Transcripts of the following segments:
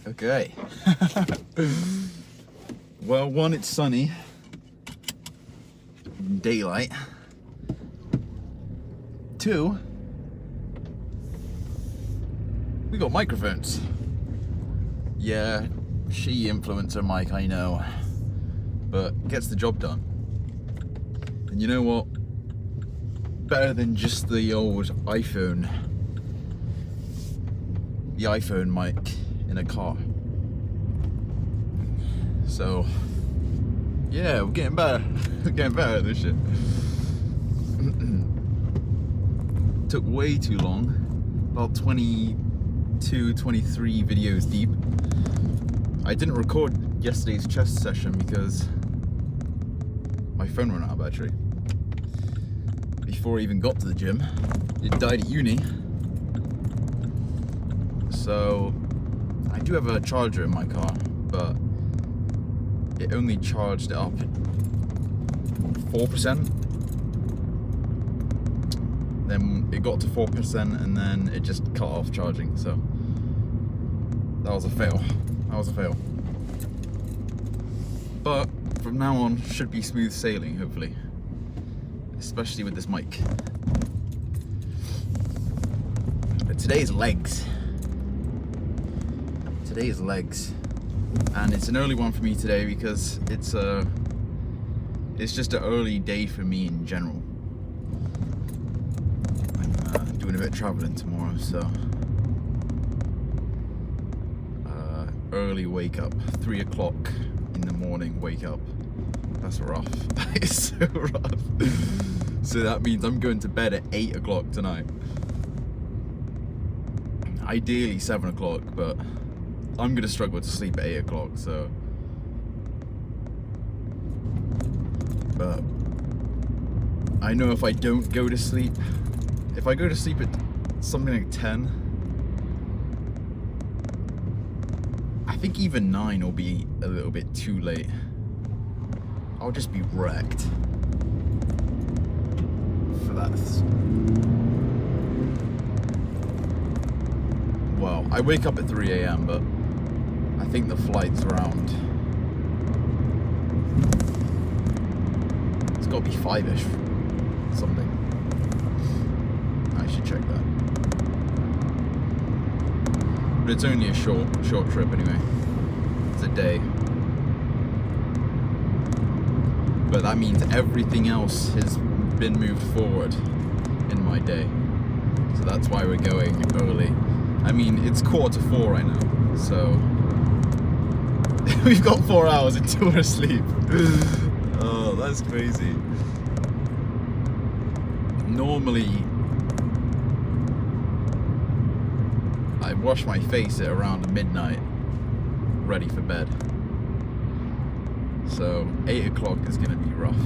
Okay. Well, one, it's sunny. Daylight. Two, we got microphones. Yeah, she influencer mic, I know. But gets the job done. And you know what? Better than just the old iPhone. The iPhone mic in a car. So, yeah, we're getting better. We're getting better at this shit. Took way too long. About 22, 23 videos deep. I didn't record yesterday's chess session because my phone ran out of battery. Before I even got to the gym, it died at uni. So, I do have a charger in my car, but it only charged it up 4%. Then it got to 4% and then it just cut off charging, so that was a fail. That was a fail. But from now on, should be smooth sailing, hopefully. Especially with this mic. But today's legs. Today is legs. And it's an early one for me today because it's just an early day for me in general. I'm doing a bit of traveling tomorrow, so early wake up, 3 o'clock in the morning wake up. That's rough. That is so rough. So that means I'm going to bed at 8 o'clock tonight. Ideally 7 o'clock, but I'm gonna struggle to sleep at 8 o'clock, so. But I know if I don't go to sleep, if I go to sleep at something like 10, I think even 9 will be a little bit too late. I'll just be wrecked for that. Well, I wake up at 3 a.m, but I think the flight's around. It's got to be 5-ish, something. I should check that. But it's only a short trip anyway. It's a day. But that means everything else has been moved forward in my day. So that's why we're going early. I mean, it's 3:45 right now, so we've got 4 hours until we're asleep. Oh, that's crazy. Normally, I wash my face at around midnight, ready for bed. So 8 o'clock is gonna be rough.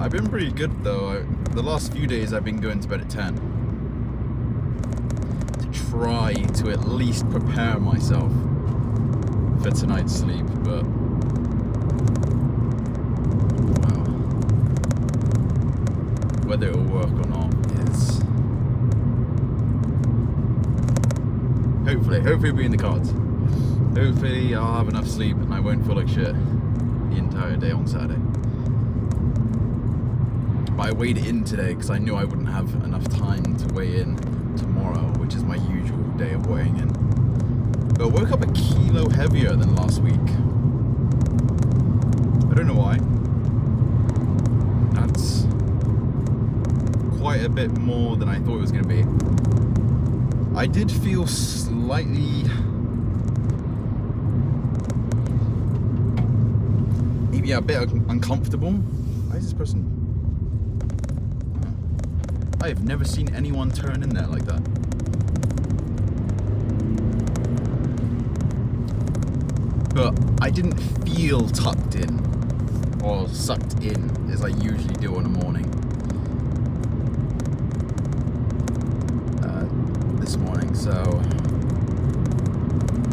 I've been pretty good though. The last few days I've been going to bed at 10. Try to at least prepare myself for tonight's sleep, but well, whether it'll work or not is hopefully it'll be in the cards. Hopefully I'll have enough sleep and I won't feel like shit the entire day on Saturday. But I weighed in today because I knew I wouldn't have enough time to weigh in tomorrow, which is my usual day of weighing in. But I woke up a kilo heavier than last week. I don't know why. That's quite a bit more than I thought it was going to be. I did feel slightly, maybe a bit uncomfortable. Why is this person? I have never seen anyone turn in there like that. But I didn't feel tucked in or sucked in as I usually do in the morning. This morning, so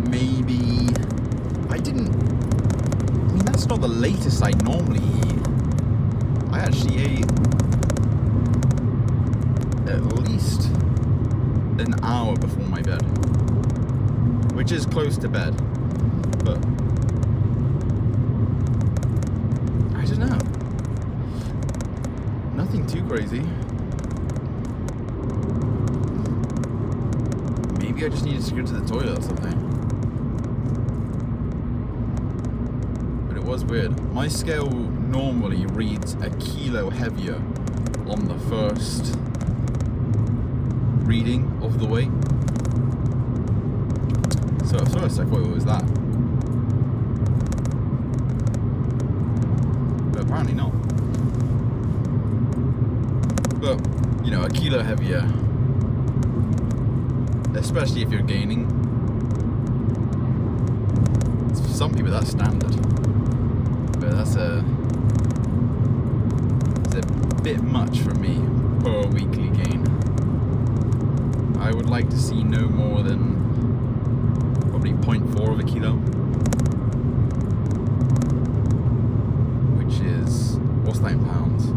maybe I didn't. I mean, that's not the latest I normally eat. I actually ate at least an hour before my bed. which is close to bed, but I don't know. Nothing too crazy. Maybe I just needed to go to the toilet or something. But it was weird. My scale normally reads a kilo heavier on the first reading of the weight. So at first I thought it was that. But apparently not. But, you know, a kilo heavier, especially if you're gaining, for some people that's standard. But it's a bit much for me per weekly gain. I would like to see no more than probably 0.4 of a kilo, which is, what's that in pounds?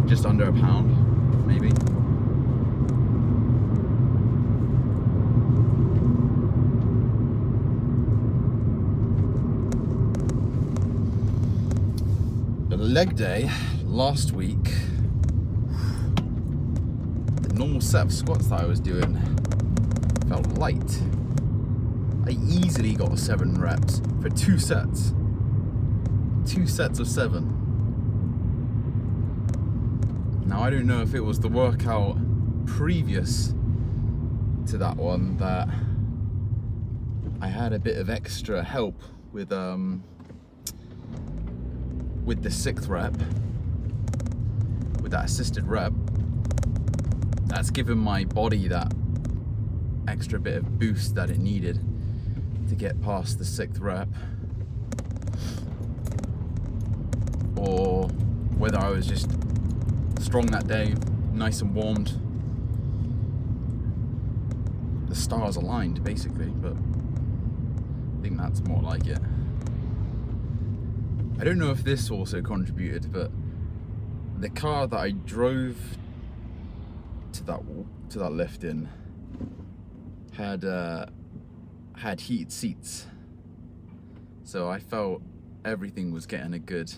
Just under a pound, maybe. The leg day last week, the normal set of squats that I was doing felt light. I easily got 7 reps for 2 sets. 2 sets of 7. Now I don't know if it was the workout previous to that one that I had a bit of extra help with the 6th rep, with that assisted rep. That's given my body that extra bit of boost that it needed to get past the 6th rep, or whether I was just strong that day, nice and warmed. The stars aligned, basically, but I think that's more like it. I don't know if this also contributed, but the car that I drove to that lift in had heated seats, so I felt everything was getting a good,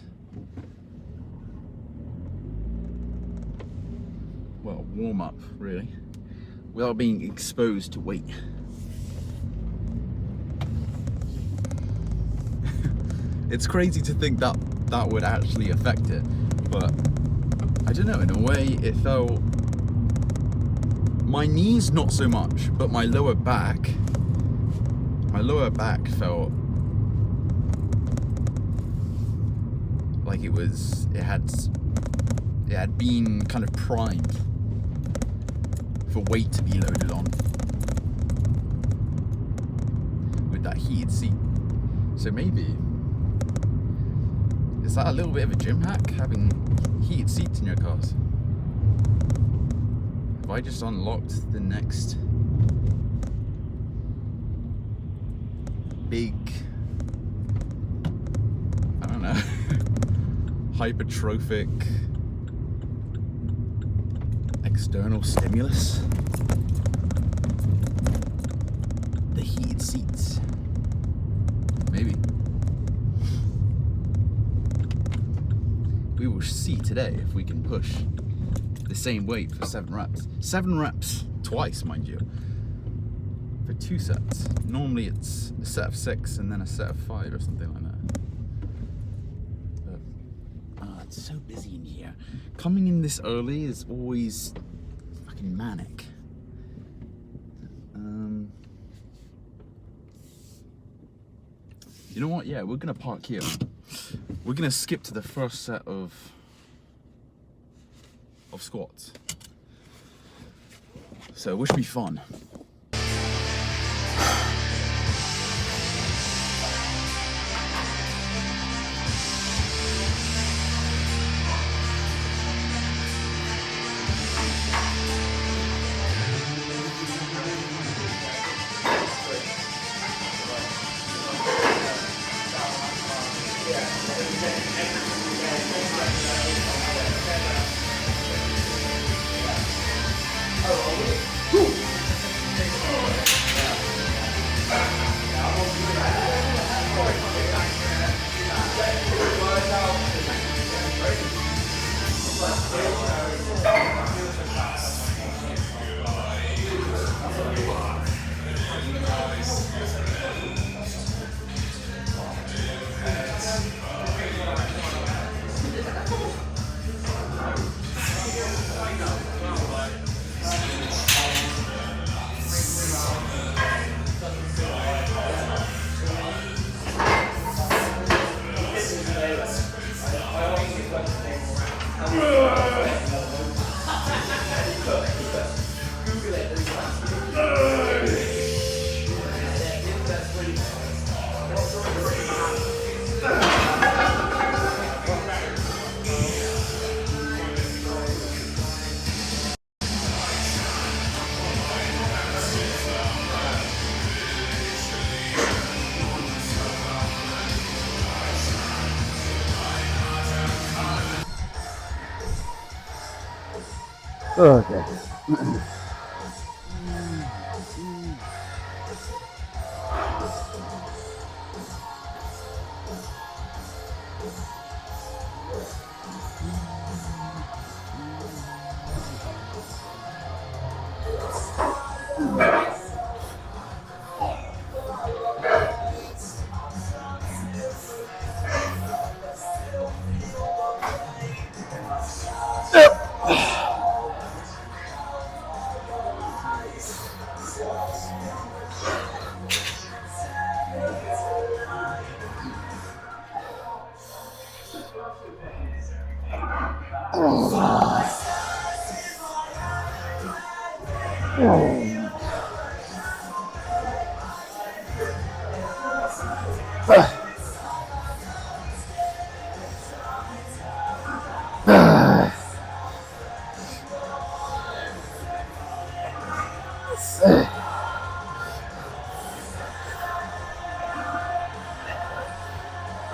well, warm up really, without being exposed to weight. It's crazy to think that that would actually affect it, but I don't know, in a way it felt, my knees not so much, but my lower back felt like it had been kind of primed for weight to be loaded on with that heated seat. So maybe, is that a little bit of a gym hack, having heated seats in your cars? Have I just unlocked the next big, I don't know, hypertrophic external stimulus? The heated seats. Maybe. We will see today if we can push the same weight for 7 reps. 7 reps twice, mind you, for 2 sets. Normally it's a set of 6 and then a set of 5 or something like that. But it's so busy in here. Coming in this early is always fucking manic. You know what? Yeah, we're gonna park here. We're gonna skip to the first set of squats. So wish me fun. Okay.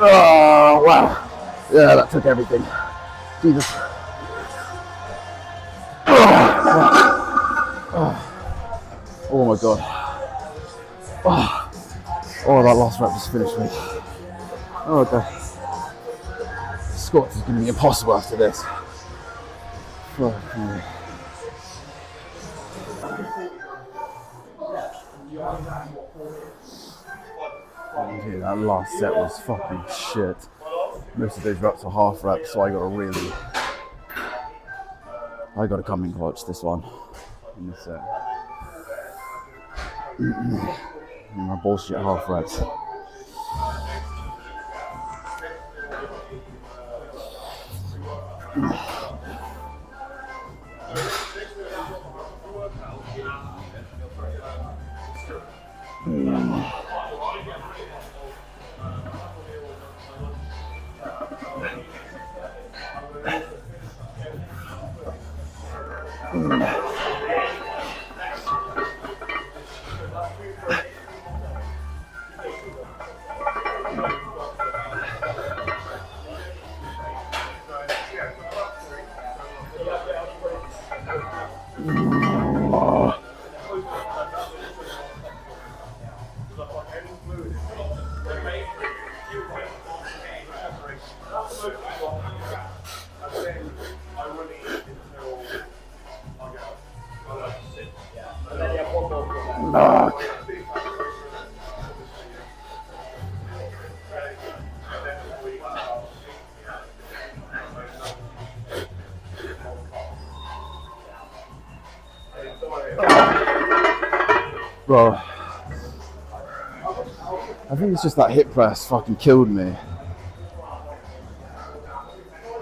Oh, wow. Yeah, that took everything. Jesus. Oh my god. Oh, that last rep just finished me. Oh, okay. Squats is going to be impossible after this. Dude, that last set was fucking shit. Most of those reps were half reps, so I got to come in clutch this one in this set. My bullshit half reps. Bro, I think it's just that hip press fucking killed me.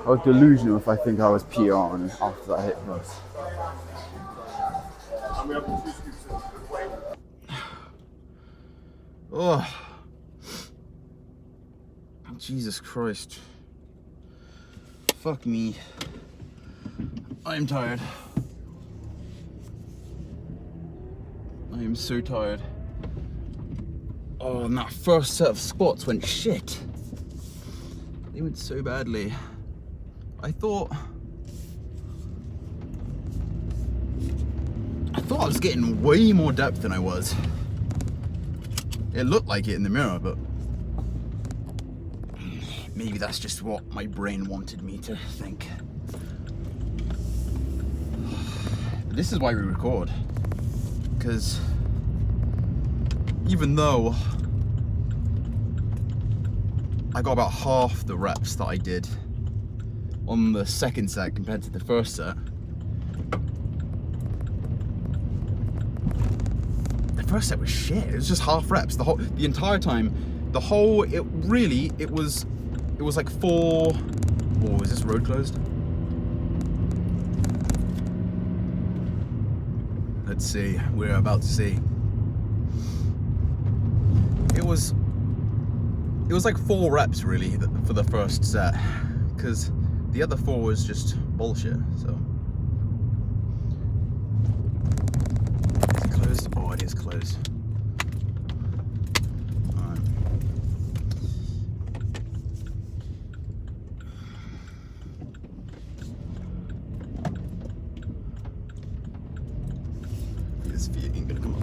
I was delusional if I think I was PRing after that hip press. Oh, Jesus Christ. Fuck me. I'm tired. I am so tired. Oh, and that first set of squats went shit. They went so badly. I thought I was getting way more depth than I was. It looked like it in the mirror, but maybe that's just what my brain wanted me to think. This is why we record. Because even though I got about half the reps that I did on the second set compared to the first set, the first set was shit. It was just half reps the entire time. It was like 4. Oh, is this road closed? Let's see. We're about to see. It was like 4 reps really for the first set, because the other 4 was just bullshit. So is it closed? Oh, it is closed. All right. this Fiat ain't gonna come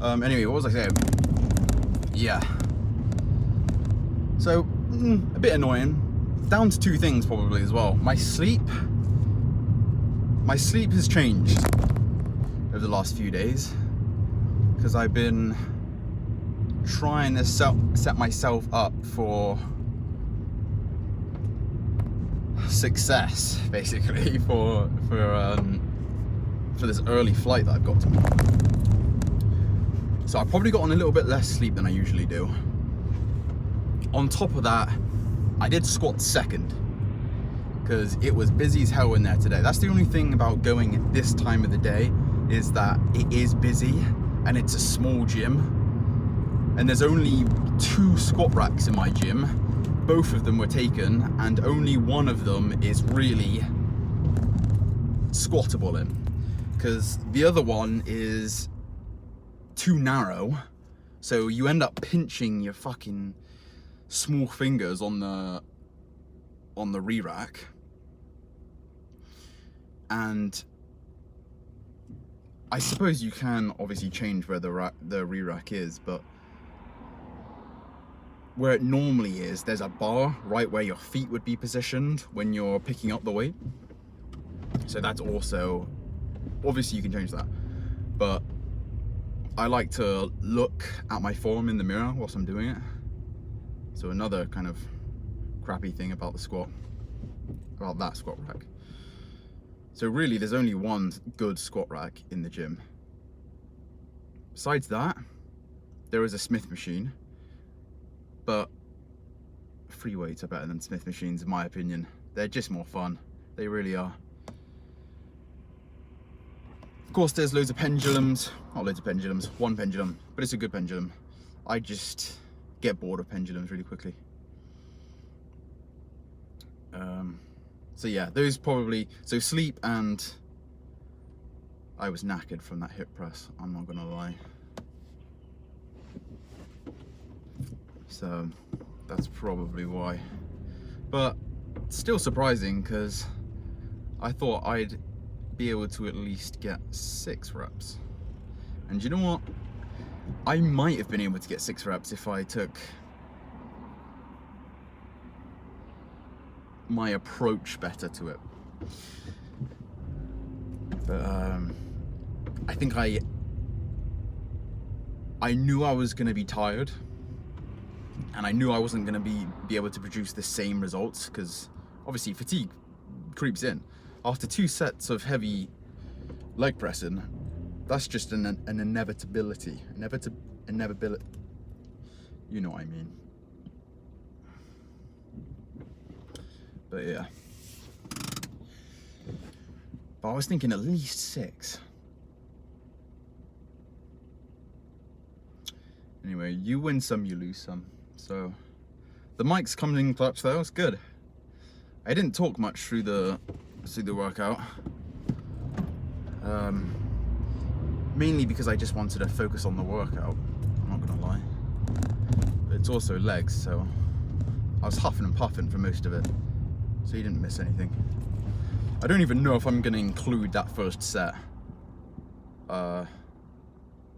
on. Anyway, what was I saying? Yeah. So, a bit annoying. Down to two things probably as well. My sleep has changed over the last few days because I've been trying to set myself up for success, basically, for this early flight that I've got tomorrow. So I probably got on a little bit less sleep than I usually do. On top of that, I did squat second because it was busy as hell in there today. That's the only thing about going at this time of the day, is that it is busy and it's a small gym, and there's only 2 squat racks in my gym. Both of them were taken and only one of them is really squattable in, because the other one is too narrow, so you end up pinching your fucking small fingers on the re-rack. And I suppose you can obviously change where the re-rack is, but where it normally is, there's a bar right where your feet would be positioned when you're picking up the weight. So that's also, obviously you can change that, but I like to look at my form in the mirror whilst I'm doing it. So another kind of crappy thing about the squat, about that squat rack. So really there's only one good squat rack in the gym. Besides that, there is a Smith machine, but free weights are better than Smith machines in my opinion. They're just more fun, they really are. Of course there's loads of pendulums, not loads of pendulums, one pendulum, but it's a good pendulum. I just get bored of pendulums really quickly. So yeah, those probably, so sleep, and I was knackered from that hip press, I'm not gonna lie. So that's probably why. But still surprising, because I thought I'd be able to at least get 6 reps. And you know what? I might have been able to get 6 reps if I took my approach better to it. But I think I knew I was going to be tired, and I knew I wasn't going to be able to produce the same results, because obviously fatigue creeps in. After 2 sets of heavy leg pressing, that's just an inevitability. Inevitability. You know what I mean. But yeah. But I was thinking at least 6. Anyway, you win some, you lose some. So the mic's coming in clutch though, it's good. I didn't talk much through the workout. Mainly because I just wanted to focus on the workout, I'm not gonna lie. But it's also legs, so I was huffing and puffing for most of it, so you didn't miss anything. I don't even know if I'm gonna include that first set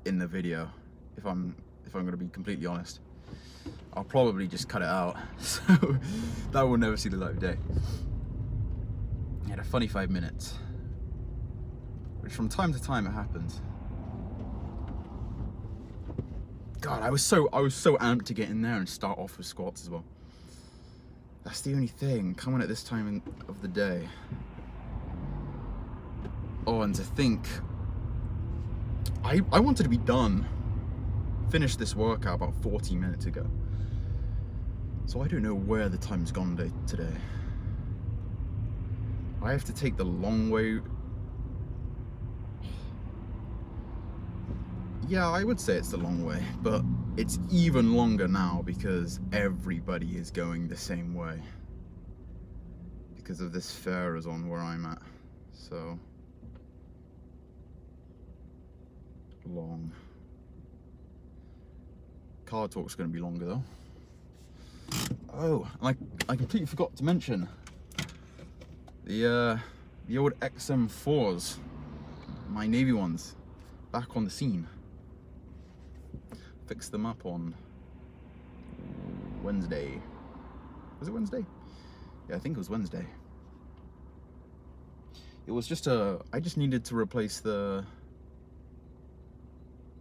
in the video, if I'm gonna be completely honest. I'll probably just cut it out, so that will never see the light of day. I had a funny 5 minutes, which from time to time it happens. God, I was so amped to get in there and start off with squats as well. That's the only thing, coming at this time of the day. Oh, and to think, I wanted to be done, finish this workout about 40 minutes ago. So I don't know where the time's gone today. I have to take the long way. Yeah, I would say it's the long way, but it's even longer now because everybody is going the same way. Because of this fair is on where I'm at. So long. Car talk's going to be longer though. Oh, and I completely forgot to mention the the old XM4s, my Navy ones, back on the scene. Fixed them up on Wednesday. Was it Wednesday? Yeah, I think it was Wednesday. It was just I just needed to replace the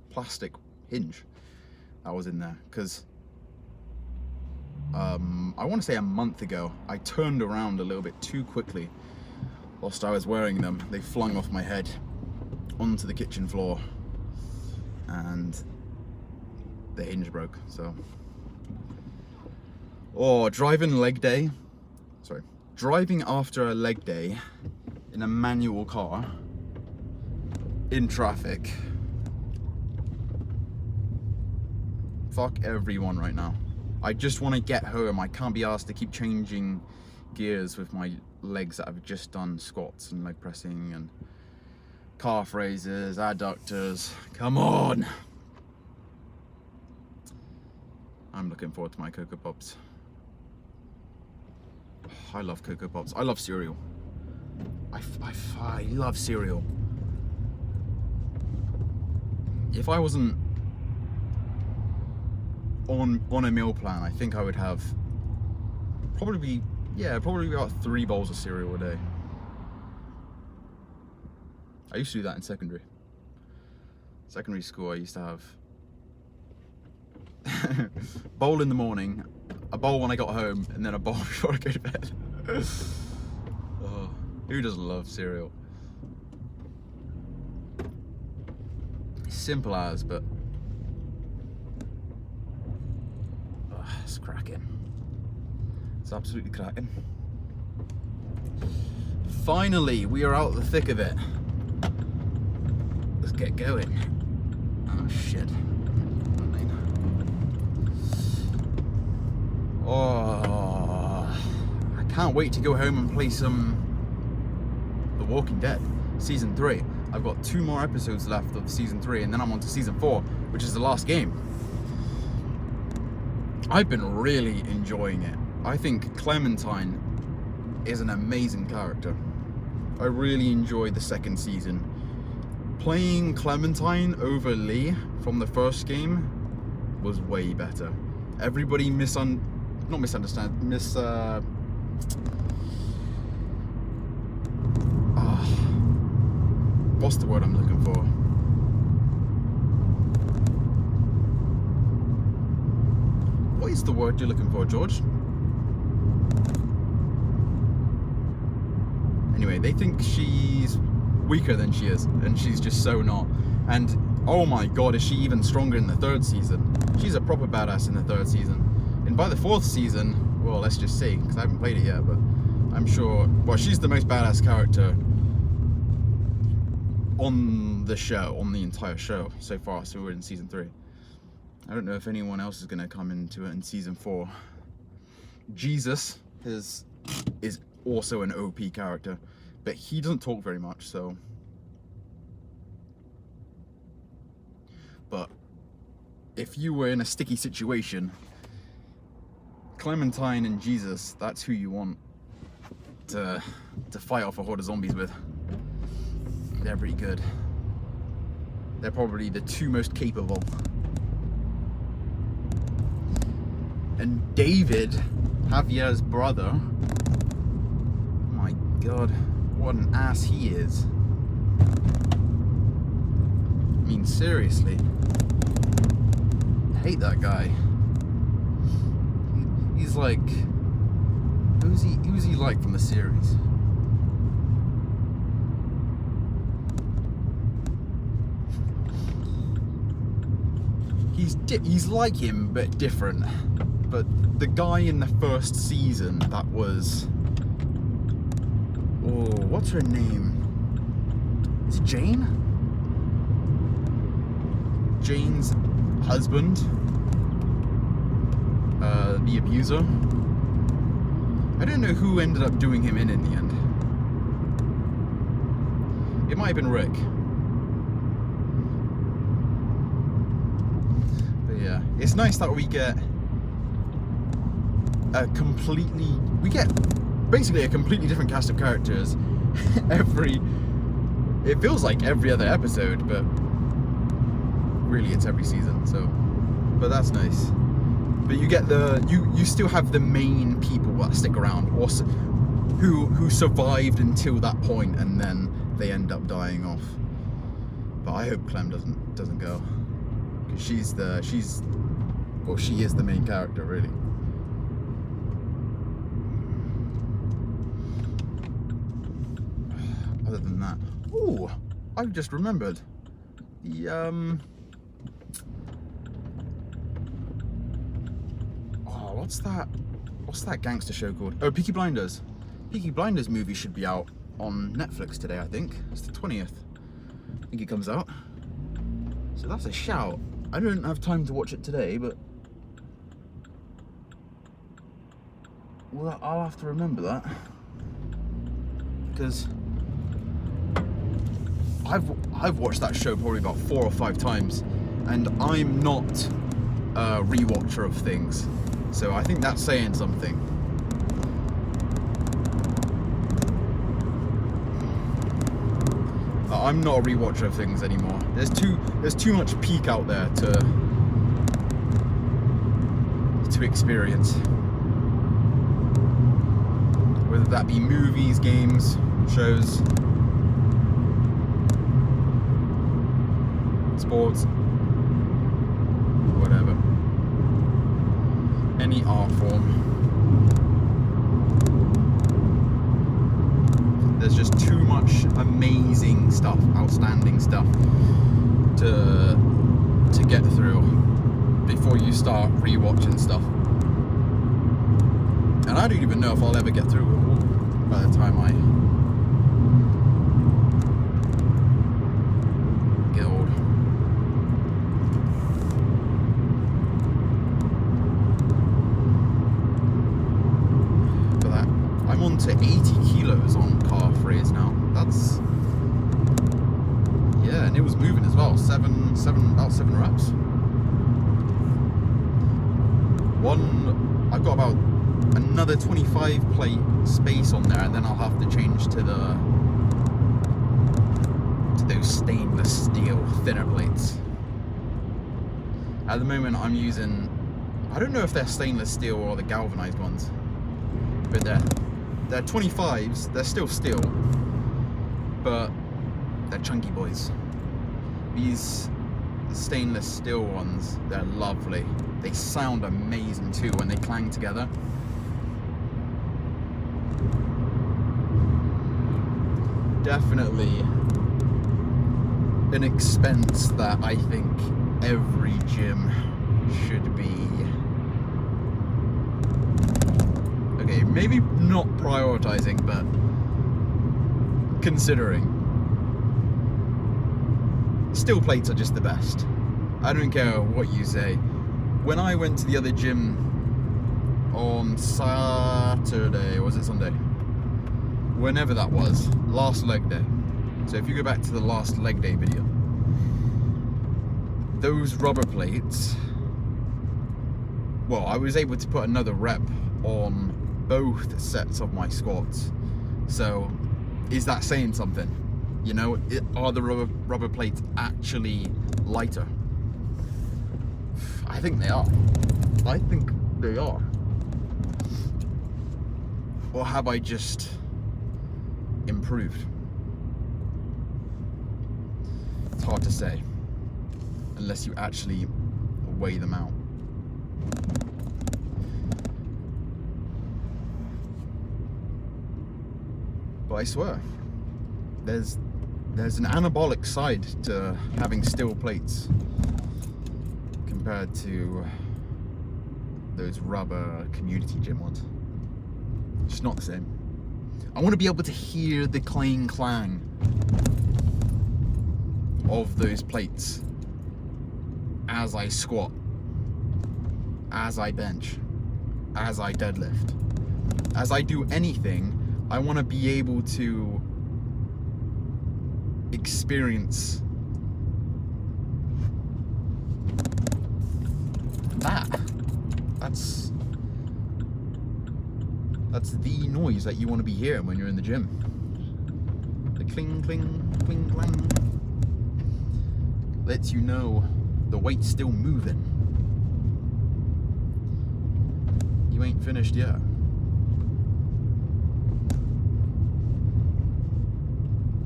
plastic hinge that was in there, because I want to say a month ago, I turned around a little bit too quickly whilst I was wearing them. They flung off my head onto the kitchen floor and the hinge broke. So, driving after a leg day in a manual car in traffic. Fuck everyone right now. I just want to get home. I can't be asked to keep changing gears with my legs that I've just done squats and leg pressing and calf raises, adductors. Come on. I'm looking forward to my Cocoa Pops. I love Cocoa Pops. I love cereal. I love cereal. If I wasn't on a meal plan, I think I would have probably about 3 bowls of cereal a day. I used to do that in secondary school. I used to have bowl in the morning, a bowl when I got home, and then a bowl before I go to bed. Oh, who doesn't love cereal? Simple as, but it's cracking. It's absolutely cracking. Finally, we are out the thick of it. Let's get going. Oh shit. Oh, I can't wait to go home and play some The Walking Dead Season 3. I've got 2 more episodes left of Season 3, and then I'm on to Season 4, which is the last game. I've been really enjoying it. I think Clementine is an amazing character. I really enjoyed the 2nd season. Playing Clementine over Lee from the first game was way better. Everybody what's the word I'm looking for? What is the word you're looking for, George? Anyway, they think she's weaker than she is, and she's just so not. And oh my god, is she even stronger in the 3rd season? She's a proper badass in the 3rd season. And by the 4th season, well, let's just see, because I haven't played it yet, but I'm sure, well, she's the most badass character on the show, on the entire show so far. So we're in Season 3. I don't know if anyone else is going to come into it in Season 4. Jesus is also an OP character, but he doesn't talk very much, so. But if you were in a sticky situation, Clementine and Jesus, that's who you want to fight off a horde of zombies with. They're pretty good. They're probably the 2 most capable. And David, Javier's brother, oh my god, what an ass he is. I mean, seriously. I hate that guy. He's like, who's he like from the series? He's like him, but different. But the guy in the 1st season that was, what's her name? Is it Jane? Jane's husband, the abuser. I don't know who ended up doing him in the end. It might have been Rick. But yeah, it's nice that we get basically a completely different cast of characters it feels like every other episode, but really it's every season. So, but that's nice. But you get you still have the main people that stick around, or who survived until that point, and then they end up dying off. But I hope Clem doesn't go, because she is the main character, really. Other than that, oh, I've just remembered the what's that gangster show called? Oh, Peaky Blinders. Peaky Blinders movie should be out on Netflix today, I think. It's the 20th. I think it comes out. So that's a shout. I don't have time to watch it today, but well, I'll have to remember that, because I've watched that show probably about 4 or 5 times, and I'm not a rewatcher of things, so I think that's saying something. I'm not a rewatcher of things anymore. There's too much peak out there to experience. Whether that be movies, games, shows, sports, whatever. Any art form. There's just too much amazing stuff, outstanding stuff to get through before you start rewatching stuff. And I don't even know if I'll ever get through it all by the time I get old. But I'm on to 80 kilos on car phrase now. That's, yeah, and it was moving as well. About 7 reps. I've got about another 25 plate space on there, and then I'll have to change to those stainless steel thinner plates. At the moment I'm using, I don't know if they're stainless steel or the galvanized ones, but they're 25s, they're still steel, but they're chunky boys. These stainless steel ones, they're lovely. They sound amazing too when they clang together. Definitely an expense that I think every gym should be, okay, maybe not prioritizing, but considering. Steel plates are just the best. I don't care what you say. When I went to the other gym on Saturday, or was it Sunday? Whenever that was, last leg day. So if you go back to the last leg day video, those rubber plates, well, I was able to put another rep on both sets of my squats. So is that saying something? You know, are the rubber plates actually lighter? I think they are. I think they are. Or have I just improved? It's hard to say unless you actually weigh them out. But I swear, there's an anabolic side to having steel plates compared to those rubber community gym ones. It's just not the same. I want to be able to hear the clang of those plates as I squat, as I bench, as I deadlift, as I do anything. I want to be able to experience that. That's the noise that you want to be hearing when you're in the gym. cling, cling, cling, clang. Lets you know the weight's still moving. You ain't finished yet.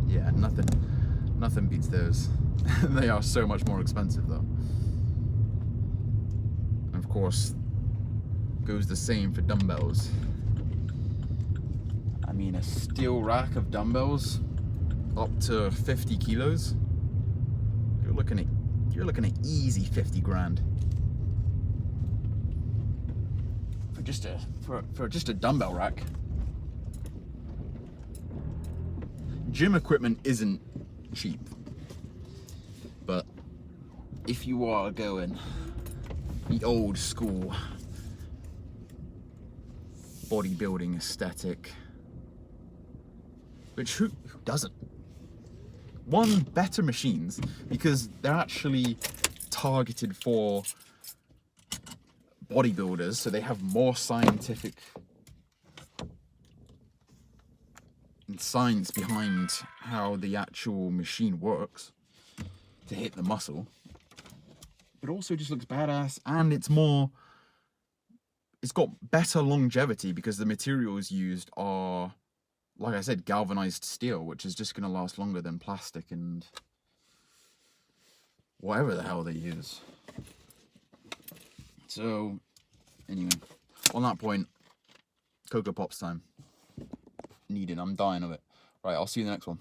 Yeah, nothing beats those. They are so much more expensive though. And of course, goes the same for dumbbells. I mean, a steel rack of dumbbells up to 50 kilos. You're looking at easy 50 grand. For just a dumbbell rack. Gym equipment isn't cheap, but if you are going the old school bodybuilding aesthetic, which who doesn't? One, better machines, because they're actually targeted for bodybuilders, so they have more scientific and science behind how the actual machine works to hit the muscle. It also just looks badass, and it's got better longevity because the materials used are, like I said, galvanized steel, which is just going to last longer than plastic and whatever the hell they use. So, anyway, on that point, Cocoa Pops time. Needed. I'm dying of it. Right, I'll see you in the next one.